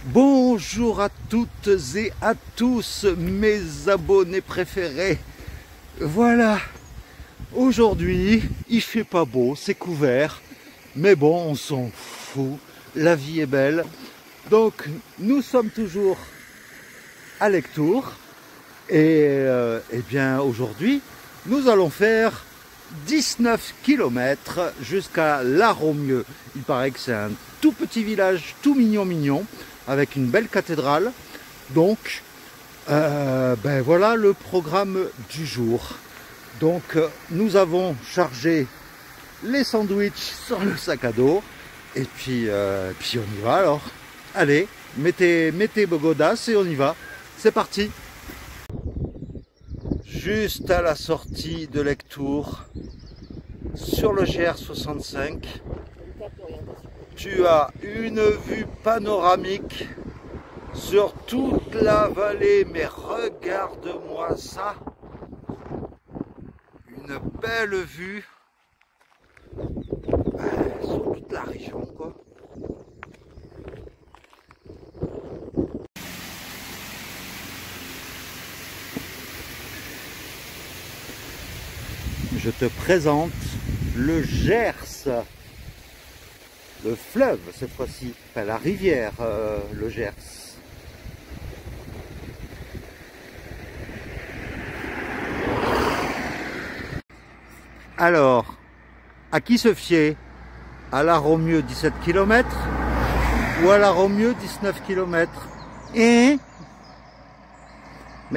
Bonjour à toutes et à tous mes abonnés préférés. Voilà, aujourd'hui il fait pas beau, c'est couvert, mais bon on s'en fout, la vie est belle. Donc nous sommes toujours à Lectoure et bien aujourd'hui nous allons faire 19 km jusqu'à La Romieu. Il paraît que c'est un tout petit village, tout mignon, avec une belle cathédrale. Donc, ben voilà le programme du jour. Donc, nous avons chargé les sandwichs sur le sac à dos. Et puis on y va alors. Allez, mettez vos godasses et on y va. C'est parti. Juste à la sortie de Lectoure, sur le GR65, tu as une vue panoramique sur toute la vallée, mais regarde-moi ça, une belle vue sur toute la région, quoi. Je te présente le Gers, le fleuve cette fois-ci, pas la rivière, le Gers. Alors, à qui se fier? À La Romieu 17 km ou à La Romieu 19 km? Mais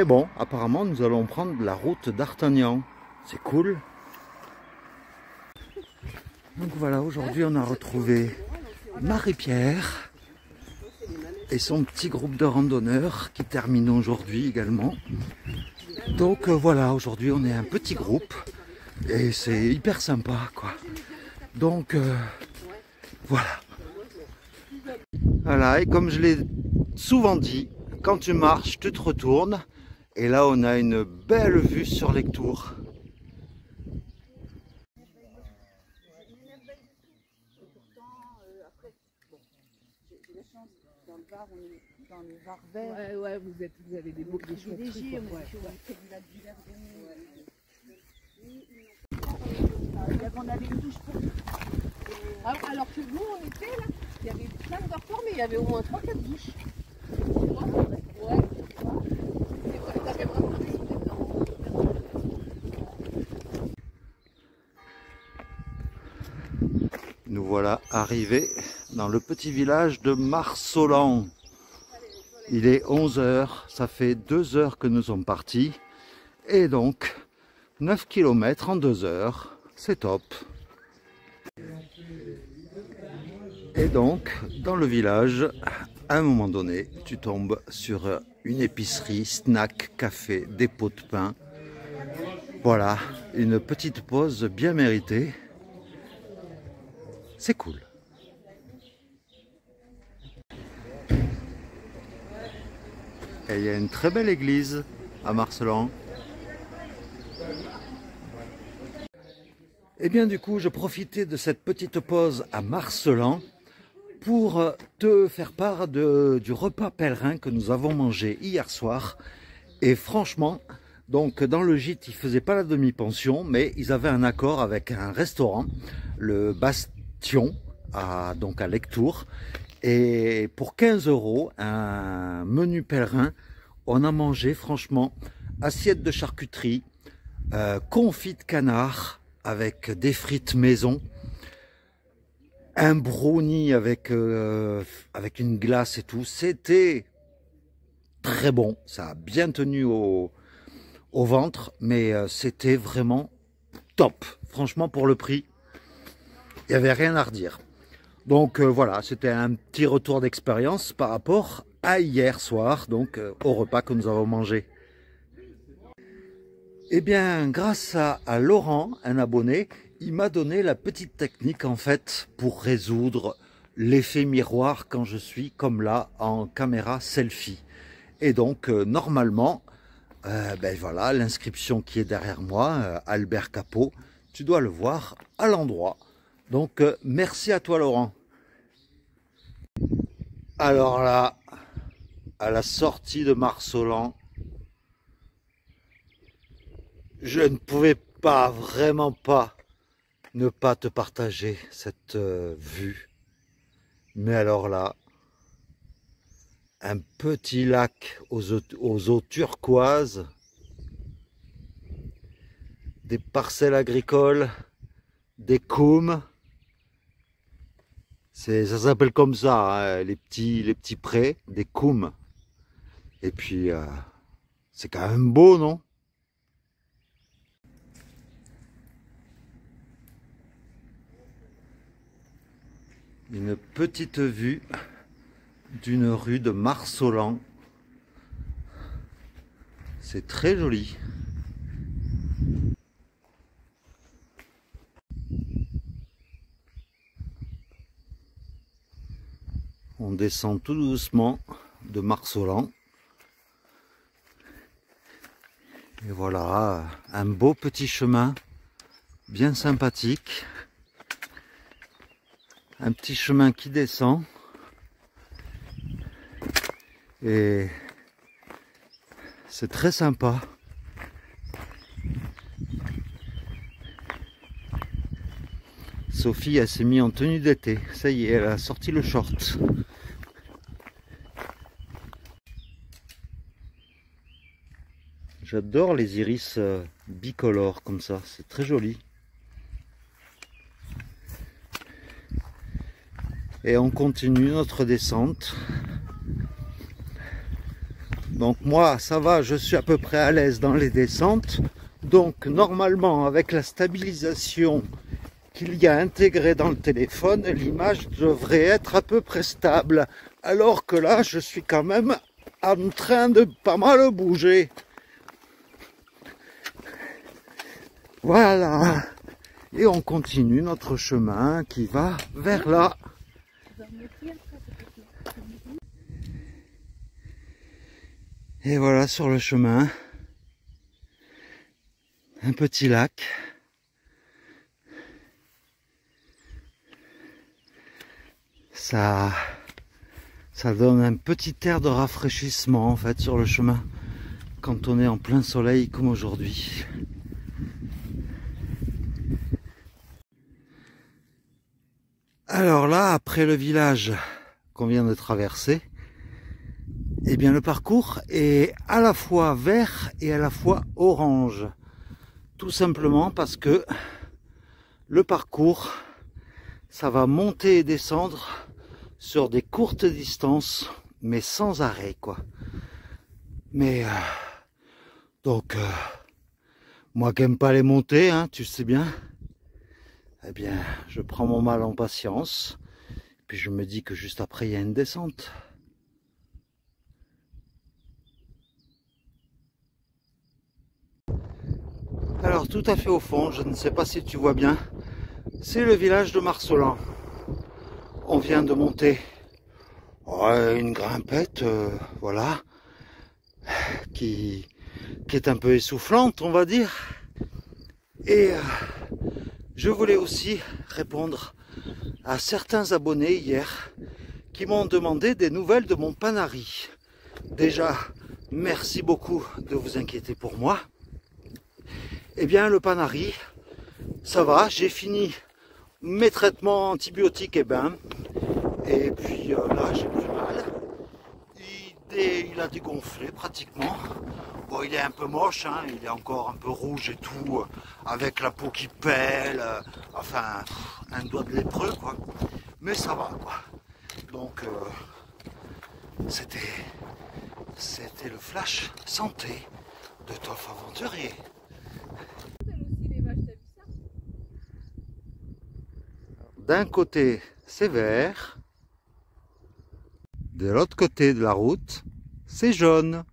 bon, apparemment nous allons prendre la route d'Artagnan. C'est cool. Donc voilà, aujourd'hui on a retrouvé Marie-Pierre et son petit groupe de randonneurs qui terminent aujourd'hui également. Donc voilà, aujourd'hui on est un petit groupe et c'est hyper sympa quoi. Donc voilà. Voilà, et comme je l'ai souvent dit, quand tu marches, tu te retournes et là on a une belle vue sur Lectoure. Dans le Var, on est dans le Var vert. Ouais, vous avez des beaux trucs. On est près du lac du Verdon. On avait une douche pour nous. Alors que nous, on était là, il y avait plein de dortoirs, mais il y avait au moins 3-4 douches. Ouais. C'est vrai, t'avais vraiment des dedans. Nous voilà arrivés dans le petit village de Marsolan. Il est 11 h, ça fait 2 heures que nous sommes partis. Et donc, 9 km en 2 heures, c'est top. Et donc, dans le village, à un moment donné, tu tombes sur une épicerie, snack, café, des pots de pain. Voilà, une petite pause bien méritée. C'est cool. Et il y a une très belle église à Marselan. Et bien du coup, je profitais de cette petite pause à Marselan pour te faire part du repas pèlerin que nous avons mangé hier soir. Et franchement, donc dans le gîte, ils ne faisaient pas la demi-pension, mais ils avaient un accord avec un restaurant, le Bastion, donc à Lectoure. Et pour 15 €, un menu pèlerin, on a mangé franchement assiette de charcuterie, confit de canard avec des frites maison, un brownie avec une glace et tout. C'était très bon, ça a bien tenu au ventre, mais c'était vraiment top. Franchement, pour le prix, il n'y avait rien à redire. Donc voilà, c'était un petit retour d'expérience par rapport à hier soir, donc au repas que nous avons mangé. Eh bien, grâce à Laurent, un abonné, il m'a donné la petite technique en fait pour résoudre l'effet miroir quand je suis comme là en caméra selfie. Et donc normalement, ben voilà, l'inscription qui est derrière moi, Albert Capot, tu dois le voir à l'endroit. Donc merci à toi Laurent. Alors là, à la sortie de Marsolan. Je ne pouvais pas, vraiment pas, ne pas te partager cette vue. Mais alors là, un petit lac aux eaux turquoises, des parcelles agricoles, des cômes. Ça s'appelle comme ça, hein, les petits prés, des cômes. Et puis, c'est quand même beau, non? Une petite vue d'une rue de Marsolan. C'est très joli. On descend tout doucement de Marsolan. Et voilà, un beau petit chemin, bien sympathique. Un petit chemin qui descend. Et c'est très sympa. Sophie, elle s'est mise en tenue d'été. Ça y est, elle a sorti le short. J'adore les iris bicolores comme ça, c'est très joli. Et on continue notre descente. Donc moi, ça va, je suis à peu près à l'aise dans les descentes. Donc normalement, avec la stabilisation qu'il y a intégrée dans le téléphone, l'image devrait être à peu près stable. Alors que là, je suis quand même en train de pas mal bouger. Voilà. Et on continue notre chemin qui va vers là. Et voilà sur le chemin, un petit lac. Ça donne un petit air de rafraîchissement en fait sur le chemin quand on est en plein soleil comme aujourd'hui. Alors là, après le village qu'on vient de traverser, eh bien le parcours est à la fois vert et à la fois orange. Tout simplement parce que le parcours, ça va monter et descendre sur des courtes distances, mais sans arrêt, quoi. Mais donc, moi qui n'aime pas les montées, hein, tu sais bien, eh bien, je prends mon mal en patience, puis je me dis que juste après, il y a une descente. Alors, tout à fait au fond, je ne sais pas si tu vois bien, c'est le village de Marsolan. On vient de monter une grimpette, voilà, qui est un peu essoufflante, on va dire. Et je voulais aussi répondre à certains abonnés hier qui m'ont demandé des nouvelles de mon Panari. Déjà, merci beaucoup de vous inquiéter pour moi. Eh bien, le Panari, ça va, j'ai fini mes traitements antibiotiques et bains. Et puis là, j'ai plus mal. Il a dégonflé pratiquement. Bon, il est un peu moche, hein, il est encore un peu rouge et tout, avec la peau qui pèle, enfin, un doigt de lépreux, quoi. Mais ça va, quoi. Donc, c'était le flash santé de Toff Aventurier. D'un côté, c'est vert. De l'autre côté de la route, c'est jaune.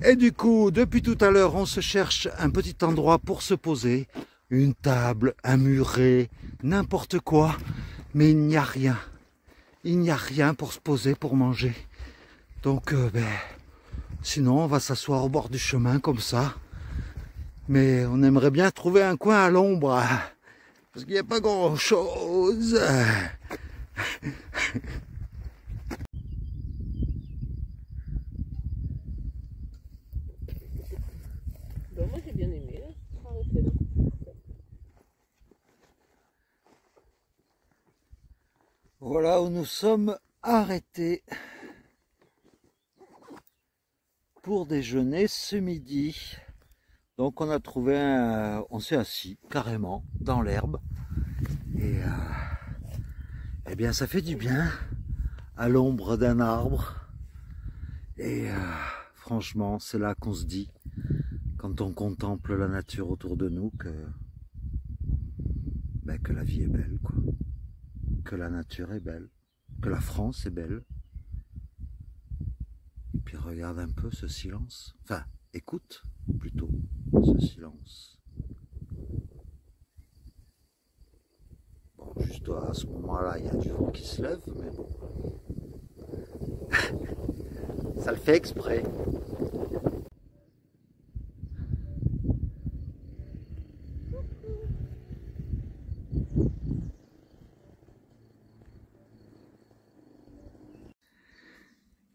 Et du coup, depuis tout à l'heure, on se cherche un petit endroit pour se poser. Une table, un muret, n'importe quoi. Mais il n'y a rien. Il n'y a rien pour se poser, pour manger. Donc, sinon, on va s'asseoir au bord du chemin, comme ça. Mais on aimerait bien trouver un coin à l'ombre, parce qu'il n'y a pas grand chose. Ben, moi j'ai bien aimé là, arrêter là. Voilà où nous sommes arrêtés pour déjeuner ce midi. Donc on a trouvé on s'est assis carrément dans l'herbe et eh bien ça fait du bien à l'ombre d'un arbre et franchement c'est là qu'on se dit quand on contemple la nature autour de nous que la vie est belle, quoi, que la nature est belle, que la France est belle. Et puis regarde un peu ce silence, enfin écoute plutôt ce silence. Bon, juste à ce moment-là, il y a du vent qui se lève, mais bon. Ça le fait exprès.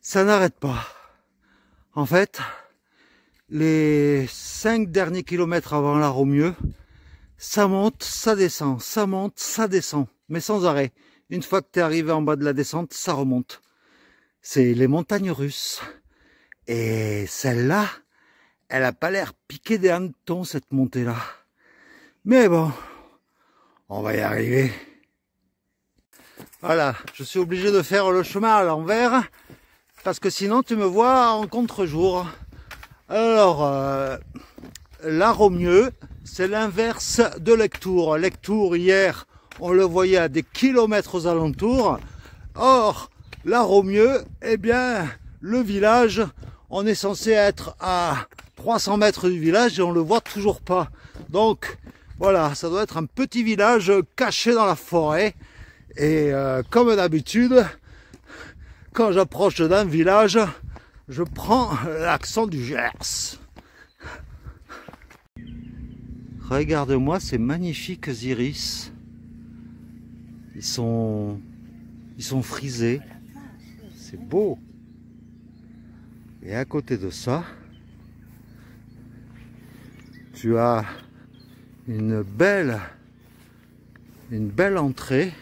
Ça n'arrête pas. En fait, les 5 derniers kilomètres avant la Romieux, ça monte, ça descend, ça monte, ça descend, mais sans arrêt. Une fois que tu es arrivé en bas de la descente, ça remonte. C'est les montagnes russes. Et celle-là, elle a pas l'air piquée des hannetons, cette montée-là. Mais bon, on va y arriver. Voilà, je suis obligé de faire le chemin à l'envers, parce que sinon tu me vois en contre-jour. Alors, la Romieux, c'est l'inverse de Lectoure. Lectoure, hier, on le voyait à des kilomètres aux alentours. Or, la Romieux, eh bien, le village, on est censé être à 300 mètres du village et on le voit toujours pas. Donc, voilà, ça doit être un petit village caché dans la forêt. Et comme d'habitude, quand j'approche d'un village, je prends l'accent du Gers. Regarde-moi ces magnifiques iris. Ils sont frisés. C'est beau. Et à côté de ça, tu as une belle entrée.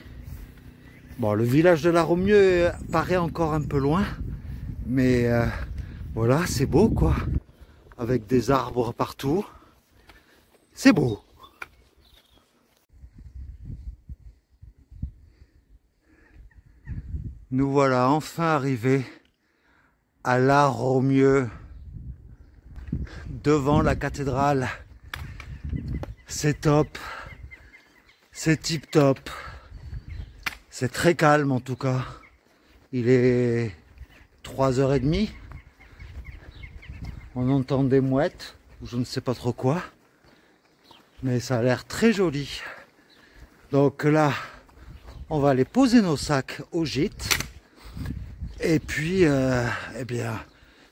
Bon, le village de la Romieux paraît encore un peu loin, mais voilà, c'est beau, quoi, avec des arbres partout. C'est beau. Nous voilà enfin arrivés à la Romieux, devant la cathédrale. C'est top, c'est tip top. C'est très calme en tout cas. Il est 3h30. On entend des mouettes, ou je ne sais pas trop quoi. Mais ça a l'air très joli. Donc là, on va aller poser nos sacs au gîte. Et puis, eh bien,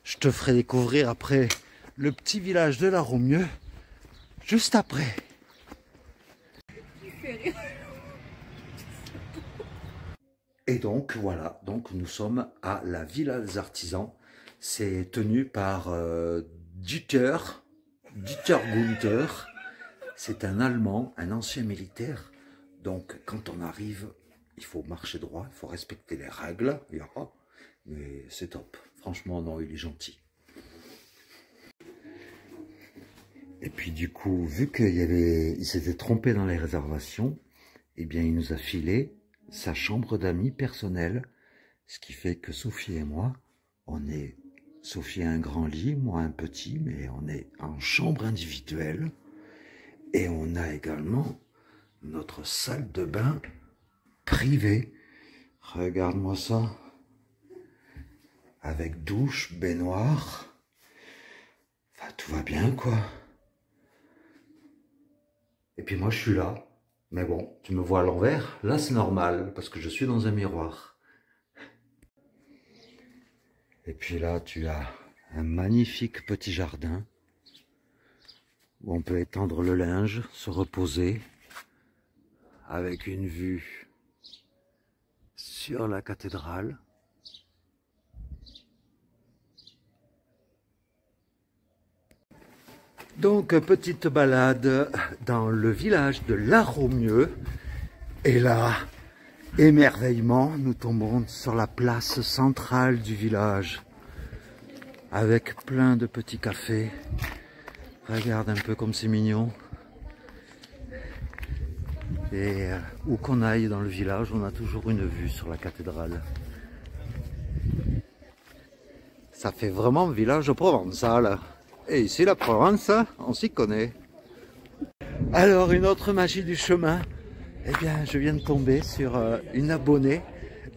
je te ferai découvrir après le petit village de la Romieux, juste après. Et donc voilà, donc nous sommes à la Villa des Artisans. C'est tenu par Dieter Gunther. C'est un Allemand, un ancien militaire. Donc quand on arrive, il faut marcher droit, il faut respecter les règles. Mais c'est top. Franchement, non, il est gentil. Et puis du coup, vu il s'était trompé dans les réservations, eh bien il nous a filé sa chambre d'amis personnelle, ce qui fait que Sophie et moi, Sophie a un grand lit, moi un petit, mais on est en chambre individuelle, et on a également notre salle de bain privée. Regarde-moi ça, avec douche, baignoire, enfin tout va bien quoi. Et puis moi je suis là. Mais bon, tu me vois à l'envers, là c'est normal, parce que je suis dans un miroir. Et puis là, tu as un magnifique petit jardin, où on peut étendre le linge, se reposer, avec une vue sur la cathédrale. Donc, petite balade dans le village de La Romieu. Et là, émerveillement, nous tombons sur la place centrale du village. Avec plein de petits cafés. Regarde un peu comme c'est mignon. Et où qu'on aille dans le village, on a toujours une vue sur la cathédrale. Ça fait vraiment village provençal. Et ici, la Provence, on s'y connaît. Alors, une autre magie du chemin. Eh bien, je viens de tomber sur une abonnée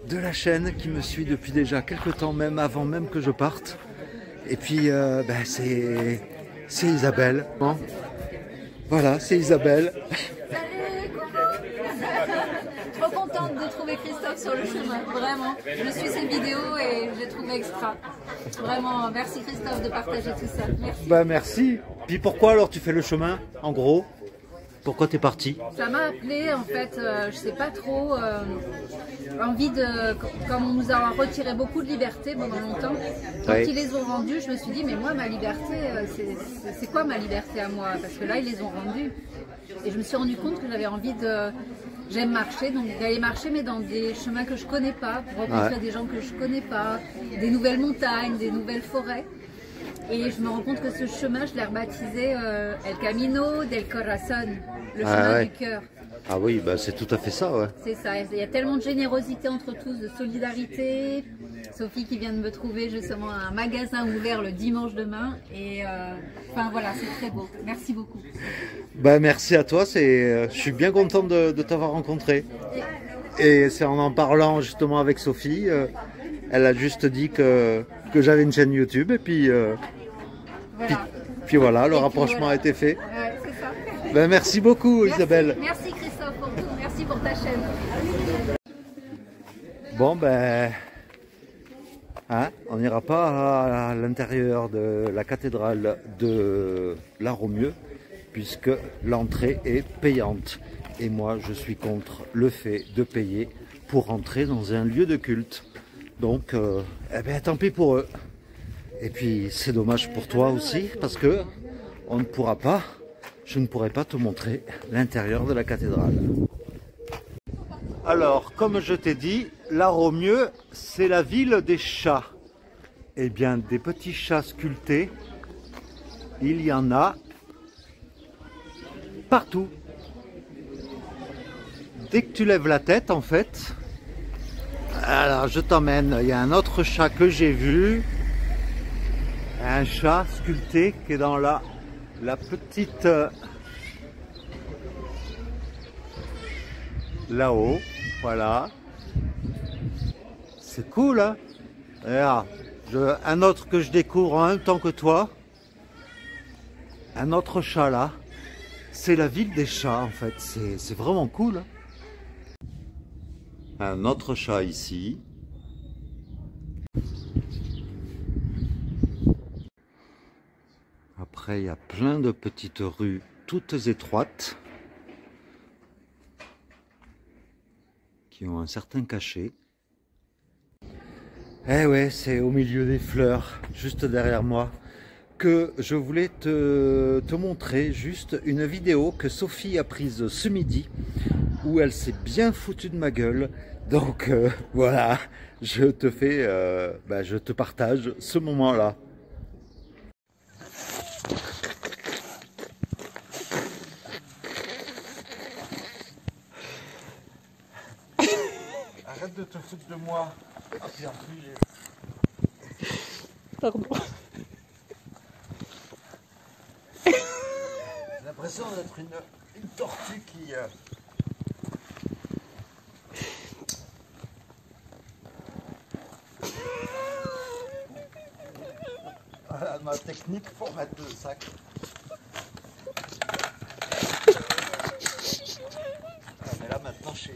de la chaîne qui me suit depuis déjà quelques temps, même avant même que je parte. Et puis, c'est Isabelle. Bon. Voilà, c'est Isabelle. Salut, coucou. Trop contente de trouver Christophe sur le chemin, vraiment. Je suis ses vidéos et je l'ai trouvé extra. Vraiment, merci Christophe de partager tout ça. Merci. Bah merci. Puis pourquoi alors tu fais le chemin, en gros? Pourquoi t'es parti? Ça m'a appelé en fait, je sais pas trop, envie de, comme on nous a retiré beaucoup de liberté pendant longtemps, quand Ouais. ils les ont rendus, je me suis dit mais moi ma liberté, c'est quoi ma liberté à moi? Parce que là ils les ont rendus. Et je me suis rendu compte que j'avais envie de, j'aime marcher, donc d'aller marcher mais dans des chemins que je connais pas, pour rencontrer Ouais. des gens que je connais pas, des nouvelles montagnes, des nouvelles forêts. Et je me rends compte que ce chemin, je l'ai rebaptisé El Camino del Corazón, le chemin ouais. du cœur. Ah oui, bah c'est tout à fait ça, ouais. C'est ça, il y a tellement de générosité entre tous, de solidarité. Sophie qui vient de me trouver justement un magasin ouvert le dimanche demain. Et enfin voilà, c'est très beau. Merci beaucoup. Bah merci à toi, je suis bien content de t'avoir rencontré. Et c'est en parlant justement avec Sophie, elle a juste dit que j'avais une chaîne YouTube et puis, Voilà. puis voilà, le Et puis rapprochement voilà. a été fait. Ouais, c'est ça. Ben merci beaucoup Merci, Isabelle. merci Christophe pour tout. Merci pour ta chaîne. Bon ben, hein, on n'ira pas à l'intérieur de la cathédrale de La Romieu puisque l'entrée est payante. Et moi je suis contre le fait de payer pour entrer dans un lieu de culte. Donc, eh ben, tant pis pour eux. Et puis c'est dommage pour toi aussi parce que je ne pourrai pas te montrer l'intérieur de la cathédrale. Alors, comme je t'ai dit, La Romieu, c'est la ville des chats. Eh bien, des petits chats sculptés, il y en a partout. Dès que tu lèves la tête, en fait, alors je t'emmène, il y a un autre chat que j'ai vu, un chat sculpté qui est dans la petite... là-haut, voilà. C'est cool, hein? Regarde, un autre que je découvre en même temps que toi, un autre chat là, c'est la ville des chats en fait, c'est vraiment cool. Hein. Un autre chat ici. Après, il y a plein de petites rues toutes étroites qui ont un certain cachet. Eh ouais, c'est au milieu des fleurs, juste derrière moi, que je voulais te montrer juste une vidéo que Sophie a prise ce midi, où elle s'est bien foutue de ma gueule. Donc voilà, je te partage ce moment-là. Arrête de te foutre de moi. Ah, puis en plus, Pardon. j'ai l'impression d'être une tortue qui... Voilà ma technique pour mettre le sac. Ah, mais là maintenant je suis...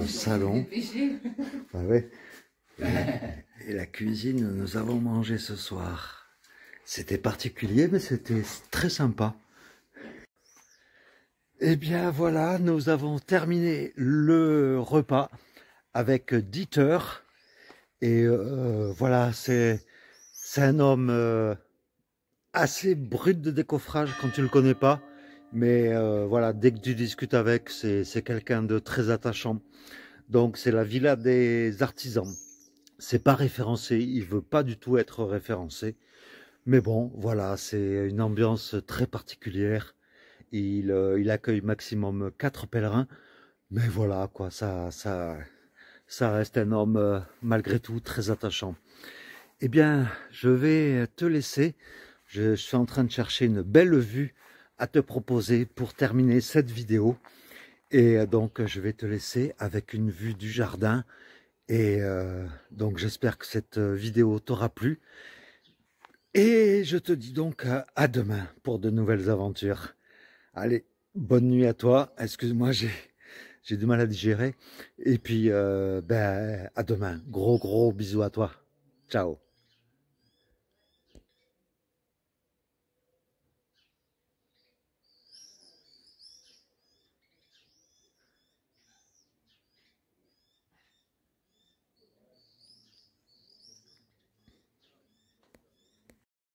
le salon. Ah ouais. Et la cuisine, nous avons mangé ce soir. C'était particulier, mais c'était très sympa. Eh bien voilà, nous avons terminé le repas avec Dieter. Et voilà, c'est un homme assez brut de décoffrage quand tu le connais pas. Mais voilà, dès que tu discutes avec, c'est quelqu'un de très attachant. Donc c'est la Villa des Artisans. C'est pas référencé, il veut pas du tout être référencé. Mais bon, voilà, c'est une ambiance très particulière. Il accueille maximum 4 pèlerins. Mais voilà, quoi, ça reste un homme malgré tout très attachant. Eh bien, je vais te laisser. Je suis en train de chercher une belle vue à te proposer pour terminer cette vidéo. Et donc, je vais te laisser avec une vue du jardin. Et donc, j'espère que cette vidéo t'aura plu. Et je te dis donc à demain pour de nouvelles aventures. Allez, bonne nuit à toi. Excuse-moi, j'ai du mal à digérer. Et puis, à demain. Gros bisous à toi. Ciao.